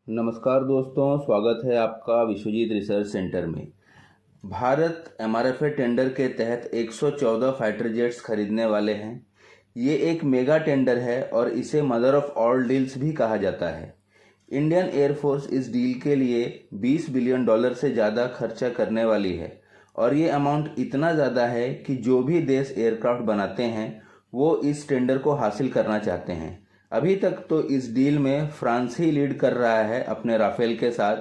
नमस्कार दोस्तों, स्वागत है आपका विश्वजीत रिसर्च सेंटर में। भारत एमआरएफए टेंडर के तहत 114 फाइटर जेट्स खरीदने वाले हैं। ये एक मेगा टेंडर है और इसे मदर ऑफ ऑल डील्स भी कहा जाता है। इंडियन एयरफोर्स इस डील के लिए $20 बिलियन से ज़्यादा खर्चा करने वाली है और ये अमाउंट इतना ज़्यादा है कि जो भी देश एयरक्राफ्ट बनाते हैं वो इस टेंडर को हासिल करना चाहते हैं। अभी तक तो इस डील में फ्रांस ही लीड कर रहा है अपने राफेल के साथ।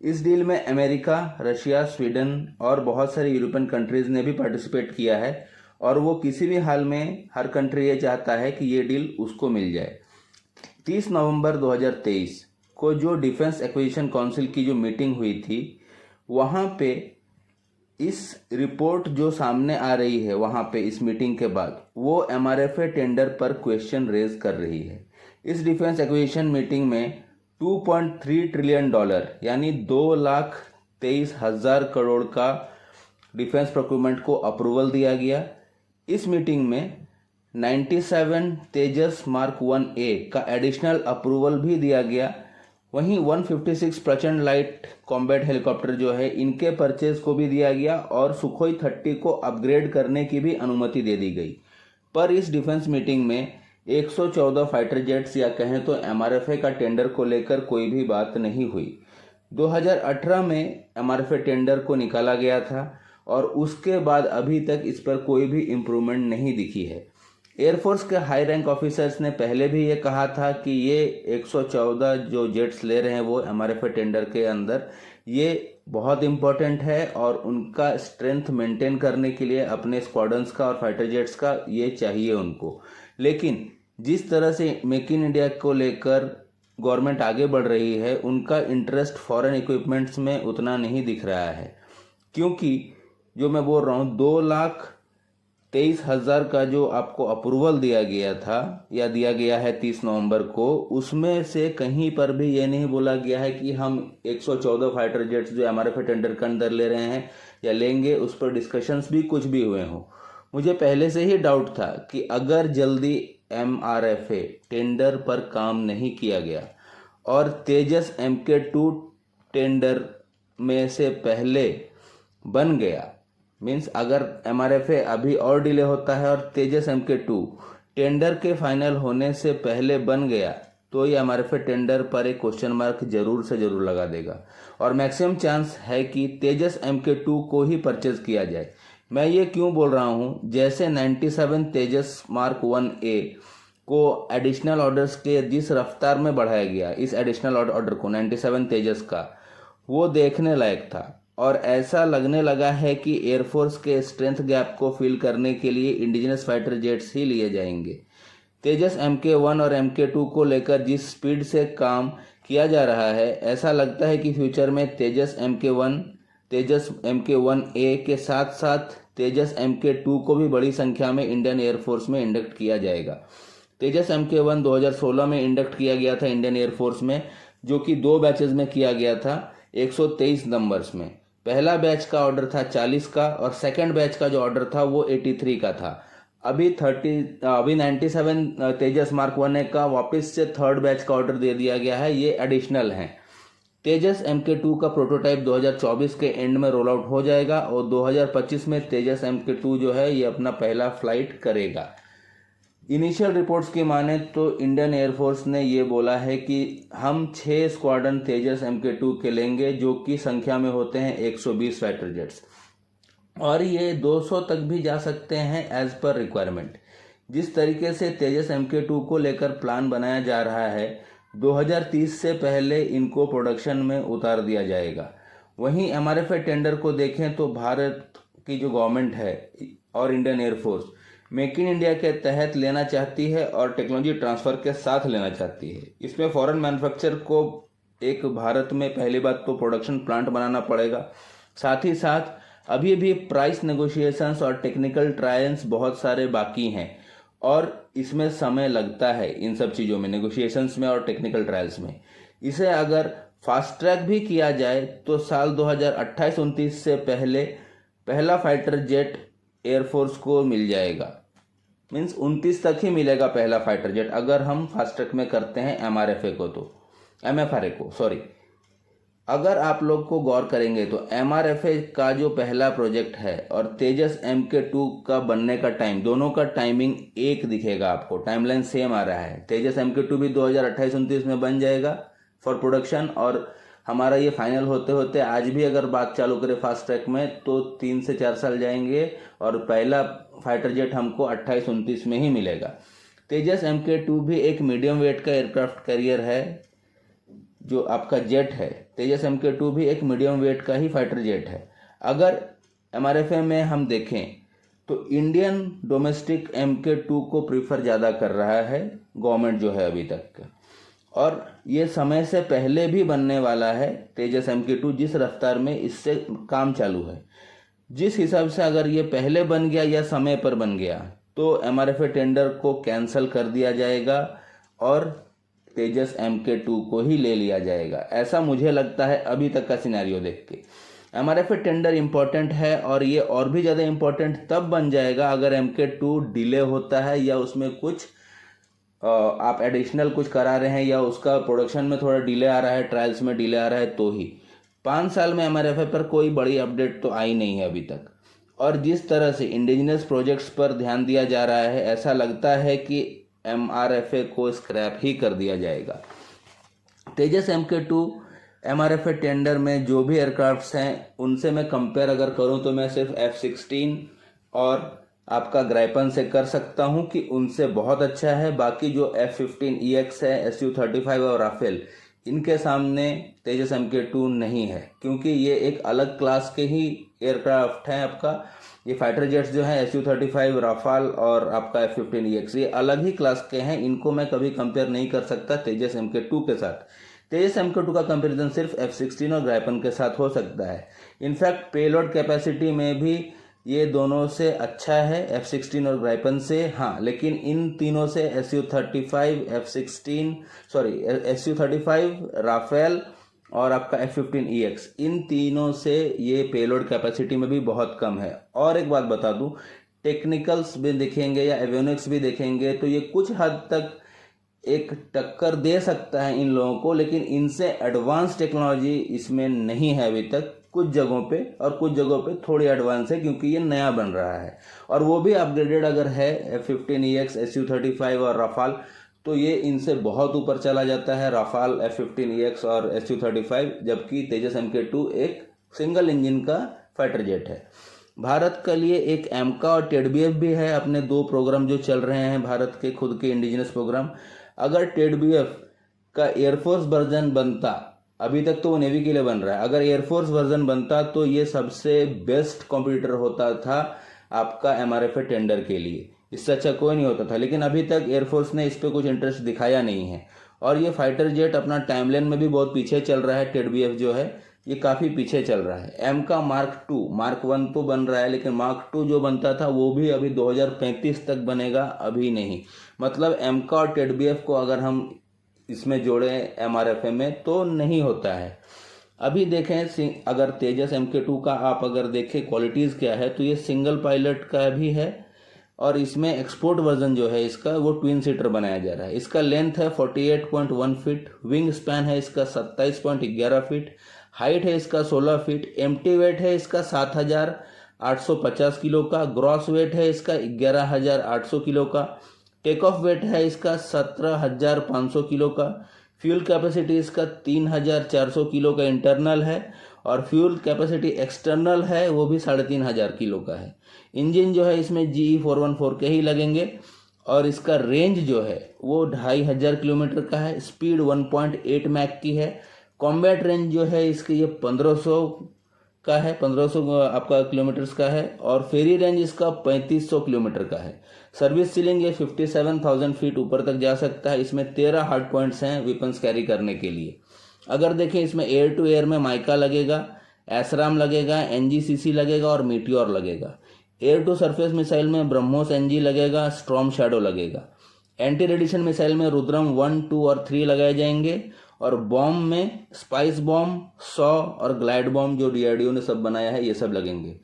इस डील में अमेरिका, रशिया, स्वीडन और बहुत सारी यूरोपियन कंट्रीज़ ने भी पार्टिसिपेट किया है और वो किसी भी हाल में हर कंट्री ये चाहता है कि ये डील उसको मिल जाए। 30 नवंबर 2023 को जो डिफेंस एक्विजिशन काउंसिल की जो मीटिंग हुई थी, वहाँ पे इस रिपोर्ट जो सामने आ रही है वहाँ पे इस मीटिंग के बाद वो एमआरएफए टेंडर पर क्वेश्चन रेज कर रही है। इस डिफेंस एक्विजिशन मीटिंग में $2.3 ट्रिलियन यानी 2,23,000 करोड़ का डिफेंस प्रोक्यूरमेंट को अप्रूवल दिया गया। इस मीटिंग में 97 तेजस मार्क 1A का एडिशनल अप्रूवल भी दिया गया। वहीं 156 प्रचंड लाइट कॉम्बैट हेलीकॉप्टर जो है इनके परचेज को भी दिया गया और सुखोई 30 को अपग्रेड करने की भी अनुमति दे दी गई। पर इस डिफेंस मीटिंग में 114 फाइटर जेट्स या कहें तो एमआरएफए का टेंडर को लेकर कोई भी बात नहीं हुई। 2018 में एमआरएफए टेंडर को निकाला गया था और उसके बाद अभी तक इस पर कोई भी इम्प्रूवमेंट नहीं दिखी है। एयरफोर्स के हाई रैंक ऑफिसर्स ने पहले भी ये कहा था कि ये 114 जो जेट्स ले रहे हैं वो एमआरएफए टेंडर के अंदर ये बहुत इम्पोर्टेंट है और उनका स्ट्रेंथ मेंटेन करने के लिए अपने स्क्वाड्रंस का और फाइटर जेट्स का ये चाहिए उनको। लेकिन जिस तरह से मेक इन इंडिया को लेकर गवर्नमेंट आगे बढ़ रही है, उनका इंटरेस्ट फॉरेन इक्विपमेंट्स में उतना नहीं दिख रहा है, क्योंकि जो मैं बोल रहा हूँ 2,23,000 का जो आपको अप्रूवल दिया गया था या दिया गया है 30 नवंबर को, उसमें से कहीं पर भी ये नहीं बोला गया है कि हम 114 फाइटर जेट्स जो एमआरएफए टेंडर के अंदर ले रहे हैं या लेंगे, उस पर डिस्कशंस भी कुछ भी हुए हों। मुझे पहले से ही डाउट था कि अगर जल्दी एमआरएफए टेंडर पर काम नहीं किया गया और तेजस MK2 टेंडर में से पहले बन गया, मीन्स अगर एमआरएफए अभी और डिले होता है और तेजस MK2 टेंडर के फाइनल होने से पहले बन गया, तो ये एमआरएफए टेंडर पर एक क्वेश्चन मार्क जरूर से जरूर लगा देगा और मैक्सिमम चांस है कि तेजस MK2 को ही परचेज किया जाए। मैं ये क्यों बोल रहा हूँ, जैसे 97 तेजस मार्क 1A को एडिशनल ऑर्डर्स के जिस रफ्तार में बढ़ाया गया, इस एडिशनल ऑर्डर को 97 तेजस का, वो देखने लायक था और ऐसा लगने लगा है कि एयरफोर्स के स्ट्रेंथ गैप को फिल करने के लिए इंडिजिनस फाइटर जेट्स ही लिए जाएंगे। तेजस MK1 और MK2 को लेकर जिस स्पीड से काम किया जा रहा है, ऐसा लगता है कि फ्यूचर में तेजस MK1, तेजस MK1A के साथ साथ तेजस MK2 को भी बड़ी संख्या में इंडियन एयरफोर्स में इंडक्ट किया जाएगा। तेजस MK1 2016 में इंडक्ट किया गया था इंडियन एयरफोर्स में, जो कि 2 बैचेज में किया गया था 123 नंबर्स में। पहला बैच का ऑर्डर था 40 का और सेकंड बैच का जो ऑर्डर था वो 83 का था। अभी 97 तेजस मार्क 1A का वापस से थर्ड बैच का ऑर्डर दे दिया गया है, ये एडिशनल है। तेजस MK2 का प्रोटोटाइप 2024 के एंड में रोल आउट हो जाएगा और 2025 में तेजस MK2 जो है ये अपना पहला फ्लाइट करेगा। इनिशियल रिपोर्ट्स की माने तो इंडियन एयरफोर्स ने ये बोला है कि हम 6 स्क्वाड्रन तेजस MK2 के लेंगे, जो कि संख्या में होते हैं 120 फाइटर जेट्स, और ये 200 तक भी जा सकते हैं एज पर रिक्वायरमेंट। जिस तरीके से तेजस MK2 को लेकर प्लान बनाया जा रहा है, 2030 से पहले इनको प्रोडक्शन में उतार दिया जाएगा। वहीं एमआरएफए टेंडर को देखें तो भारत की जो गवर्नमेंट है और Indian air force make in India के तहत लेना चाहती है और टेक्नोलॉजी ट्रांसफ़र के साथ लेना चाहती है। इसमें फॉरेन मैन्युफैक्चर को एक भारत में पहली बात तो प्रोडक्शन प्लांट बनाना पड़ेगा, साथ ही साथ अभी भी प्राइस नेगोशिएशंस और टेक्निकल ट्रायल्स बहुत सारे बाकी हैं और इसमें समय लगता है इन सब चीज़ों में, नेगोशिएशंस में और टेक्निकल ट्रायल्स में। इसे अगर फास्ट ट्रैक भी किया जाए तो साल 2028-29 से पहले पहला फाइटर जेट एयरफोर्स को मिल जाएगा, मीन्स 29 तक ही मिलेगा पहला फाइटर जेट अगर हम फास्ट ट्रैक में करते हैं एमआरएफए को। तो MFRA को, सॉरी। अगर आप लोग को गौर करेंगे तो MRFA का जो पहला प्रोजेक्ट है और तेजस MK2 का बनने का टाइम, दोनों का टाइमिंग एक दिखेगा आपको, टाइमलाइन सेम आ रहा है। तेजस MK2 भी 2028-29 में बन जाएगा फॉर प्रोडक्शन, और हमारा ये फाइनल होते होते आज भी अगर बात चालू करें फास्ट ट्रैक में तो 3 से 4 साल जाएंगे और पहला फाइटर जेट हमको 28-29 में ही मिलेगा। तेजस MK2 भी एक मीडियम वेट का एयरक्राफ्ट कैरियर है जो आपका जेट है। तेजस MK2 भी एक मीडियम वेट का ही फाइटर जेट है। अगर MRFA में हम देखें तो इंडियन डोमेस्टिक MK2 को प्रीफर ज़्यादा कर रहा है गवर्नमेंट जो है अभी तक, और ये समय से पहले भी बनने वाला है तेजस MK2। जिस रफ्तार में इससे काम चालू है, जिस हिसाब से अगर ये पहले बन गया या समय पर बन गया तो MRFA टेंडर को कैंसिल कर दिया जाएगा और तेजस MK2 को ही ले लिया जाएगा, ऐसा मुझे लगता है अभी तक का सिनेरियो देख के। MRFA टेंडर इम्पोर्टेंट है और ये और भी ज़्यादा इम्पोर्टेंट तब बन जाएगा अगर MK2 डिले होता है या उसमें कुछ आप एडिशनल कुछ करा रहे हैं या उसका प्रोडक्शन में थोड़ा डिले आ रहा है, ट्रायल्स में डिले आ रहा है तो ही। 5 साल में MRFA पर कोई बड़ी अपडेट तो आई नहीं है अभी तक, और जिस तरह से इंडिजिनस प्रोजेक्ट्स पर ध्यान दिया जा रहा है ऐसा लगता है कि MRFA को स्क्रैप ही कर दिया जाएगा। तेजस MK2 MRFA टेंडर में जो भी एयरक्राफ्ट्स हैं उनसे मैं कंपेयर अगर करूं तो मैं सिर्फ F-16 और आपका ग्राइपन से कर सकता हूं कि उनसे बहुत अच्छा है। बाकी जो F-15EX है, Su-35 और राफेल, इनके सामने तेजस MK2 नहीं है, क्योंकि ये एक अलग क्लास के ही एयरक्राफ्ट हैं। आपका ये फाइटर जेट्स जो हैं Su-35, राफाल और आपका F-15EX, ये अलग ही क्लास के हैं। इनको मैं कभी कंपेयर नहीं कर सकता तेजस MK2 के साथ। तेजस MK2 का कंपैरिजन सिर्फ F-16 और ग्राइपन के साथ हो सकता है। इनफैक्ट पेलोड कैपेसिटी में भी ये दोनों से अच्छा है F-16 और ग्राइपन से, हाँ, लेकिन इन तीनों से Su-35, राफेल और आपका F-15EX, इन तीनों से ये पेलोड कैपेसिटी में भी बहुत कम है। और एक बात बता दूं, टेक्निकल्स भी देखेंगे या एवियोनिक्स भी देखेंगे तो ये कुछ हद तक एक टक्कर दे सकता है इन लोगों को, लेकिन इनसे एडवांस टेक्नोलॉजी इसमें नहीं है अभी तक। कुछ जगहों पे और कुछ जगहों पे थोड़ी एडवांस है क्योंकि ये नया बन रहा है, और वो भी अपग्रेडेड अगर है F-15EX, Su-35 और राफाल, तो ये इनसे बहुत ऊपर चला जाता है, राफाल, F-15EX और Su-35, जबकि तेजस MK2 एक सिंगल इंजन का फाइटर जेट है। भारत के लिए एक एमका और टेडबीएफ भी है, अपने 2 प्रोग्राम जो चल रहे हैं भारत के खुद के इंडिजिनस प्रोग्राम। अगर टेडबीएफ का एयरफोर्स वर्जन बनता, अभी तक तो वो नेवी के लिए बन रहा है, अगर एयरफोर्स वर्जन बनता तो ये सबसे बेस्ट कॉम्पिटिटर होता था आपका MRFA टेंडर के लिए, इससे अच्छा कोई नहीं होता था। लेकिन अभी तक एयरफोर्स ने इस पर कुछ इंटरेस्ट दिखाया नहीं है, और ये फाइटर जेट अपना टाइमलाइन में भी बहुत पीछे चल रहा है। टेडबीएफ जो है ये काफ़ी पीछे चल रहा है। एम का मार्क 1 तो बन रहा है, लेकिन मार्क 2 जो बनता था वो भी अभी 2035 तक बनेगा, अभी नहीं। मतलब एम का और टेडबीएफ को अगर हम इसमें जोड़े MRFA में तो नहीं होता है। अभी देखें, अगर तेजस MK2 का आप अगर देखें क्वालिटीज़ क्या है, तो ये सिंगल पायलट का भी है, और इसमें एक्सपोर्ट वर्जन जो है इसका वो ट्विन सीटर बनाया जा रहा है। इसका लेंथ है 48.1 फीट, विंग स्पैन है इसका 27.11 फीट, हाइट है इसका 16 फीट, एम्प्टी वेट है इसका 7,850 किलो का, ग्रॉस वेट है इसका 11,800 किलो का, टेक ऑफ वेट है इसका 17,500 किलो का, फ्यूल कैपेसिटी इसका 3,400 किलो का इंटरनल है, और फ्यूल कैपेसिटी एक्सटर्नल है वो भी 3,500 किलो का है। इंजन जो है इसमें GE414 के ही लगेंगे, और इसका रेंज जो है वो 2,500 किलोमीटर का है, स्पीड 1.8 मैक की है। कॉम्बैट रेंज जो है इसकी ये 1500 का है, 1500 आपका किलोमीटर्स का है, और फेरी रेंज इसका 3500 किलोमीटर का है। सर्विस सीलिंग ये 57,000 फीट ऊपर तक जा सकता है। इसमें 13 हार्ड पॉइंट्स हैं वेपन्स कैरी करने के लिए। अगर देखें, इसमें एयर टू एयर में माइका लगेगा, एसराम लगेगा, NGCC लगेगा और मीटियोर लगेगा। एयर टू सरफेस मिसाइल में ब्रह्मोस NG लगेगा, स्ट्रॉम शैडो लगेगा। एंटी रेडिएशन मिसाइल में रुद्रम 1, 2 और 3 लगाए जाएंगे, और बॉम्ब में स्पाइस बॉम्ब, 100 और ग्लाइड बॉम्ब जो DRDO ने सब बनाया है ये सब लगेंगे।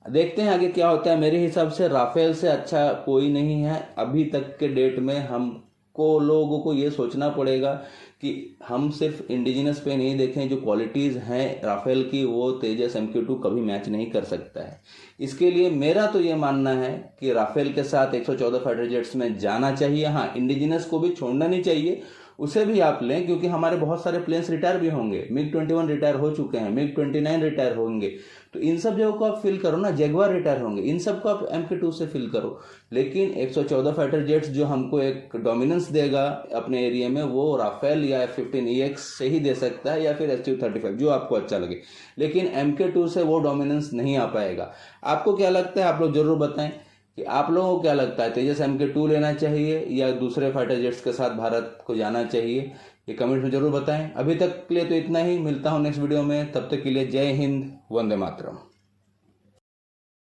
देखते हैं आगे क्या होता है। मेरे हिसाब से राफेल से अच्छा कोई नहीं है अभी तक के डेट में। हमको लोगों को ये सोचना पड़ेगा कि हम सिर्फ इंडिजिनस पे नहीं देखें, जो क्वालिटीज़ हैं राफेल की वो तेजस MQ2 कभी मैच नहीं कर सकता है। इसके लिए मेरा तो ये मानना है कि राफेल के साथ 114 फाइटर जेट्स में जाना चाहिए। हाँ, इंडिजिनस को भी छोड़ना नहीं चाहिए, उसे भी आप लें, क्योंकि हमारे बहुत सारे प्लेन्स रिटायर भी होंगे। MiG-21 रिटायर हो चुके हैं, MiG-29 रिटायर होंगे, तो इन सब जगहों को आप फिल करो ना। जगुआर रिटायर होंगे, इन सब को आप MQ2 से फिल करो। लेकिन 114 फाइटर जेट्स जो हमको एक डोमिनेंस देगा अपने एरिया में, वो राफेल या F-15EX से ही दे सकता है, या फिर Su-35, जो आपको अच्छा लगे। लेकिन MK2 से वो डोमिनेंस नहीं आ पाएगा। आपको क्या लगता है? आप लोग जरूर बताएं कि आप लोगों को क्या लगता है, तेजस MK2 लेना चाहिए या दूसरे फाइटर जेट्स के साथ भारत को जाना चाहिए? ये कमेंट में जरूर बताएं। अभी तक के लिए तो इतना ही, मिलता हूं नेक्स्ट वीडियो में, तब तक के लिए जय हिंद, वंदे मातरम।